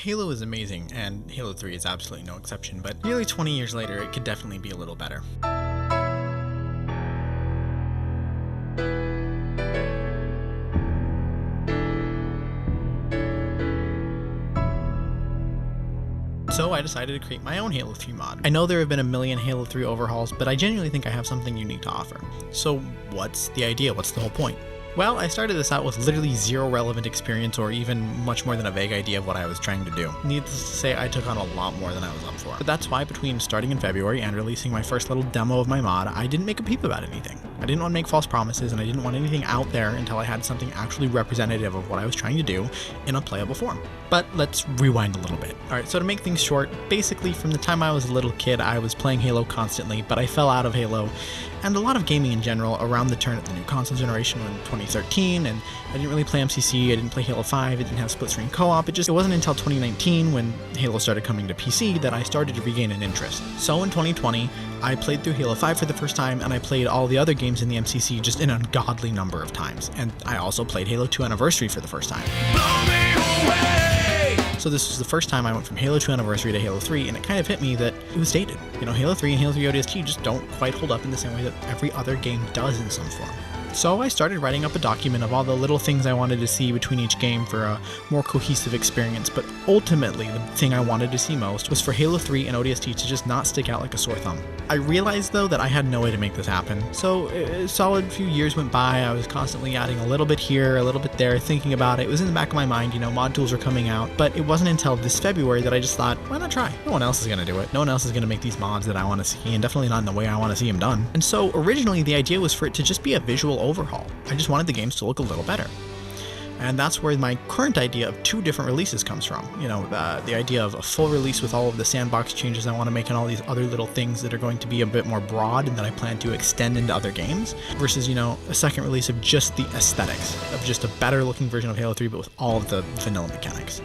Halo is amazing, and Halo 3 is absolutely no exception, but nearly 20 years later, it could definitely be a little better. So I decided to create my own Halo 3 mod. I know there have been a million Halo 3 overhauls, but I genuinely think I have something unique to offer. So what's the idea? What's the whole point? Well, I started this out with literally zero relevant experience or even much more than a vague idea of what I was trying to do. Needless to say, I took on a lot more than I was up for. But that's why between starting in February and releasing my first little demo of my mod, I didn't make a peep about anything. I didn't want to make false promises, and I didn't want anything out there until I had something actually representative of what I was trying to do in a playable form. But let's rewind a little bit. Alright, so to make things short, basically from the time I was a little kid, I was playing Halo constantly, but I fell out of Halo and a lot of gaming in general around the turn of the new console generation in 2013, and I didn't really play MCC, I didn't play Halo 5, it didn't have split-screen co-op, it wasn't until 2019 when Halo started coming to PC that I started to regain an interest. So in 2020, I played through Halo 5 for the first time, and I played all the other games in the MCC just an ungodly number of times, and I also played Halo 2 Anniversary for the first time. Blow me away! So this was the first time I went from Halo 2 Anniversary to Halo 3, and it kind of hit me that it was dated. You know, Halo 3 and Halo 3 ODST just don't quite hold up in the same way that every other game does in some form. So I started writing up a document of all the little things I wanted to see between each game for a more cohesive experience, but ultimately the thing I wanted to see most was for Halo 3 and ODST to just not stick out like a sore thumb. I realized though that I had no way to make this happen, so a solid few years went by. I was constantly adding a little bit here, a little bit there, thinking about it. It was in the back of my mind, you know, mod tools were coming out, but it wasn't until this February that I just thought, why not try? No one else is going to do it. No one else is going to make these mods that I want to see, and definitely not in the way I want to see them done. And so originally the idea was for it to just be a visual overhaul. I just wanted the games to look a little better. And that's where my current idea of 2 different releases comes from. You know, the idea of a full release with all of the sandbox changes I want to make and all these other little things that are going to be a bit more broad and that I plan to extend into other games, versus, you know, a second release of just the aesthetics, of just a better looking version of Halo 3 but with all of the vanilla mechanics.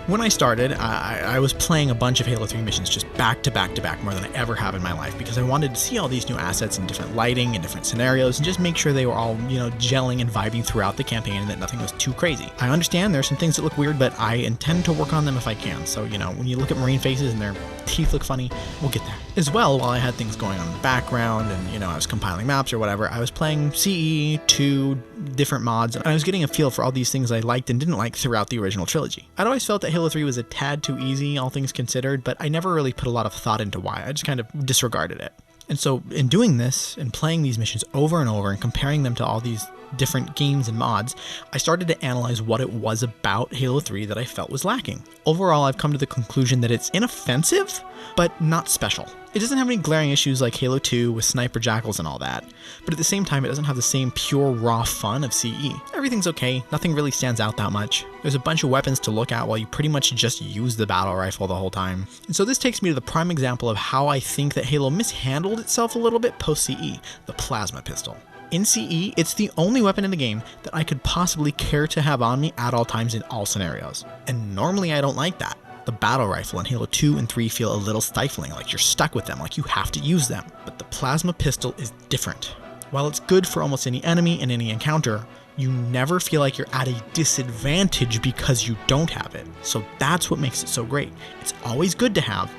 When I started, I was playing a bunch of Halo 3 missions just back to back to back more than I ever have in my life, because I wanted to see all these new assets in different lighting and different scenarios and just make sure they were all, you know, gelling and vibing throughout the campaign and that nothing was too crazy. I understand there are some things that look weird, but I intend to work on them if I can. So, you know, when you look at Marine faces and their teeth look funny, we'll get there. As well, while I had things going on in the background and, you know, I was compiling maps or whatever, I was playing CE, 2 different mods, and I was getting a feel for all these things I liked and didn't like throughout the original trilogy. I'd always felt that Halo 3 was a tad too easy, all things considered, but I never really put a lot of thought into why. I just kind of disregarded it. And so in doing this and playing these missions over and over and comparing them to all these different games and mods, I started to analyze what it was about Halo 3 that I felt was lacking. Overall, I've come to the conclusion that it's inoffensive, but not special. It doesn't have any glaring issues like Halo 2 with sniper jackals and all that, but at the same time it doesn't have the same pure raw fun of CE. Everything's okay, nothing really stands out that much. There's a bunch of weapons to look at while you pretty much just use the battle rifle the whole time. And so this takes me to the prime example of how I think that Halo mishandled itself a little bit post-CE, the plasma pistol. In CE, it's the only weapon in the game that I could possibly care to have on me at all times in all scenarios. And normally I don't like that. The battle rifle in Halo 2 and 3 feel a little stifling, like you're stuck with them, like you have to use them. But the plasma pistol is different. While it's good for almost any enemy in any encounter, you never feel like you're at a disadvantage because you don't have it. So that's what makes it so great. It's always good to have,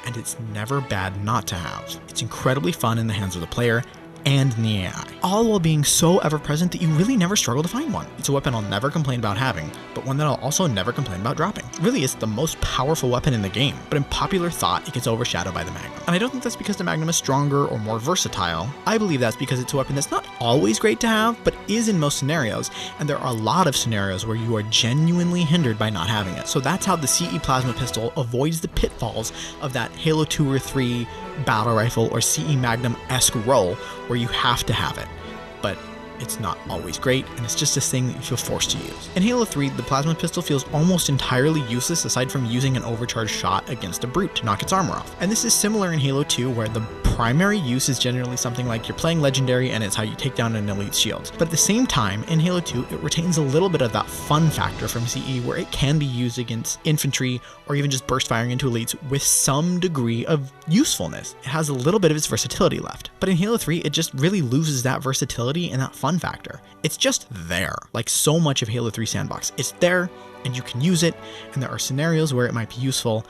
and it's never bad not to have. It's incredibly fun in the hands of the player and in the AI, all while being so ever-present that you really never struggle to find one. It's a weapon I'll never complain about having, but one that I'll also never complain about dropping. Really, it's the most powerful weapon in the game, but in popular thought, it gets overshadowed by the Magnum. And I don't think that's because the Magnum is stronger or more versatile. I believe that's because it's a weapon that's not always great to have, but is in most scenarios, and there are a lot of scenarios where you are genuinely hindered by not having it. So that's how the CE plasma pistol avoids the pitfalls of that Halo 2 or 3 battle rifle or CE Magnum-esque role where you have to have it, but it's not always great, and it's just this thing that you feel forced to use. In Halo 3, the plasma pistol feels almost entirely useless aside from using an overcharged shot against a brute to knock its armor off. And this is similar in Halo 2, where the primary use is generally something like you're playing Legendary and it's how you take down an elite's shield. But at the same time, in Halo 2, it retains a little bit of that fun factor from CE where it can be used against infantry or even just burst firing into elites with some degree of usefulness. It has a little bit of its versatility left. But in Halo 3, it just really loses that versatility and that fun factor. It's just there, like so much of Halo 3 Sandbox. It's there, and you can use it, and there are scenarios where it might be useful,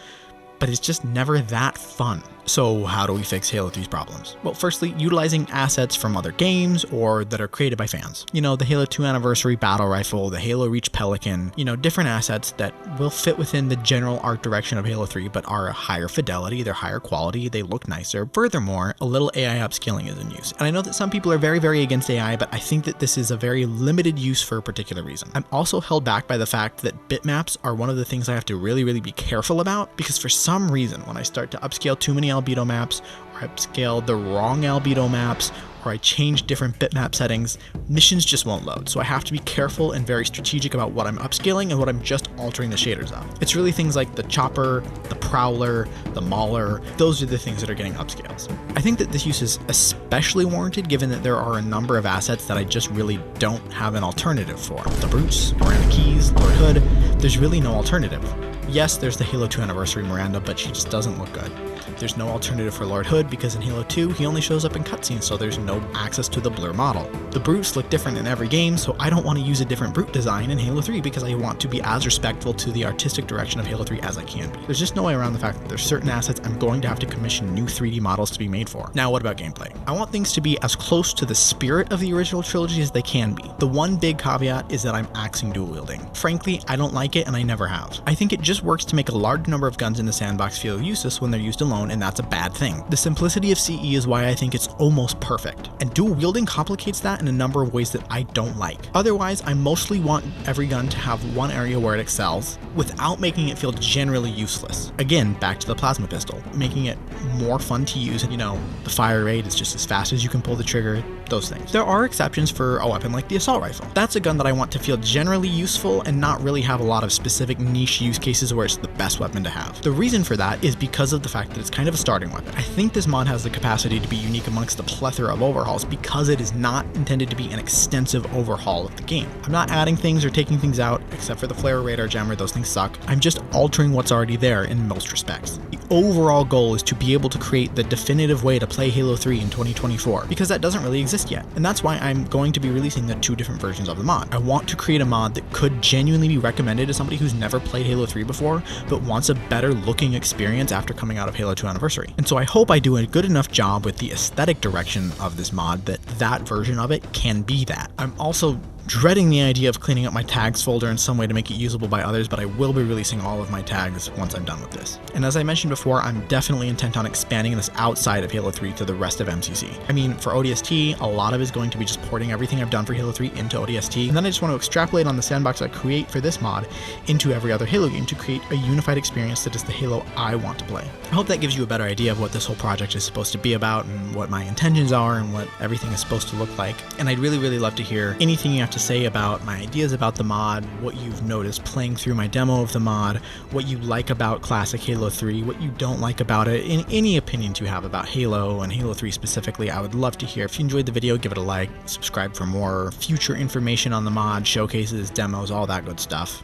but it's just never that fun. So how do we fix Halo 3's problems? Well, firstly, utilizing assets from other games or that are created by fans. You know, the Halo 2 Anniversary Battle Rifle, the Halo Reach Pelican, you know, different assets that will fit within the general art direction of Halo 3, but are a higher fidelity, they're higher quality, they look nicer. Furthermore, a little AI upscaling is in use. And I know that some people are very, very against AI, but I think that this is a very limited use for a particular reason. I'm also held back by the fact that bitmaps are one of the things I have to really, really be careful about, because for some reason, when I start to upscale too many albedo maps, or upscale the wrong albedo maps, or I change different bitmap settings, missions just won't load. So I have to be careful and very strategic about what I'm upscaling and what I'm just altering the shaders of. It's really things like the Chopper, the Prowler, the Mauler, those are the things that are getting upscales. I think that this use is especially warranted given that there are a number of assets that I just really don't have an alternative for. The Brutes, Miranda Keys, Lord Hood, there's really no alternative. Yes, there's the Halo 2 Anniversary Miranda, but she just doesn't look good. There's no alternative for Lord Hood because in Halo 2, he only shows up in cutscenes, so there's no access to the blur model. The Brutes look different in every game, so I don't want to use a different Brute design in Halo 3 because I want to be as respectful to the artistic direction of Halo 3 as I can be. There's just no way around the fact that there's certain assets I'm going to have to commission new 3D models to be made for. Now, what about gameplay? I want things to be as close to the spirit of the original trilogy as they can be. The one big caveat is that I'm axing dual wielding. Frankly, I don't like it and I never have. I think it just works to make a large number of guns in the sandbox feel useless when they're used alone, and that's a bad thing. The simplicity of CE is why I think it's almost perfect, and dual wielding complicates that in a number of ways that I don't like. Otherwise, I mostly want every gun to have one area where it excels without making it feel generally useless. Again, back to the plasma pistol, making it more fun to use. You know, the fire rate is just as fast as you can pull the trigger, those things. There are exceptions for a weapon like the assault rifle. That's a gun that I want to feel generally useful and not really have a lot of specific niche use cases where it's the best weapon to have. The reason for that is because of the fact that it's kind of a starting weapon. I think this mod has the capacity to be unique amongst the plethora of overhauls because it is not intended to be an extensive overhaul of the game. I'm not adding things or taking things out, except for the flare radar jammer, those things suck. I'm just altering what's already there in most respects. The overall goal is to be able to create the definitive way to play Halo 3 in 2024, because that doesn't really exist yet. And that's why I'm going to be releasing the two different versions of the mod. I want to create a mod that could genuinely be recommended to somebody who's never played Halo 3 before, but wants a better looking experience after coming out of Halo 2 Anniversary. And so I hope I do a good enough job with the aesthetic direction of this mod that that version of it can be that. I'm also dreading the idea of cleaning up my tags folder in some way to make it usable by others, but I will be releasing all of my tags once I'm done with this. And as I mentioned before, I'm definitely intent on expanding this outside of Halo 3 to the rest of MCC. I mean, for ODST, a lot of it is going to be just porting everything I've done for Halo 3 into ODST, and then I just want to extrapolate on the sandbox I create for this mod into every other Halo game to create a unified experience that is the Halo I want to play. I hope that gives you a better idea of what this whole project is supposed to be about and what my intentions are and what everything is supposed to look like. And I'd really, really love to hear anything you have to say about my ideas about the mod, what you've noticed playing through my demo of the mod, what you like about classic Halo 3, what you don't like about it, and any opinions you have about Halo and Halo 3 specifically. I would love to hear. If you enjoyed the video, give it a like, subscribe for more future information on the mod, showcases, demos, all that good stuff.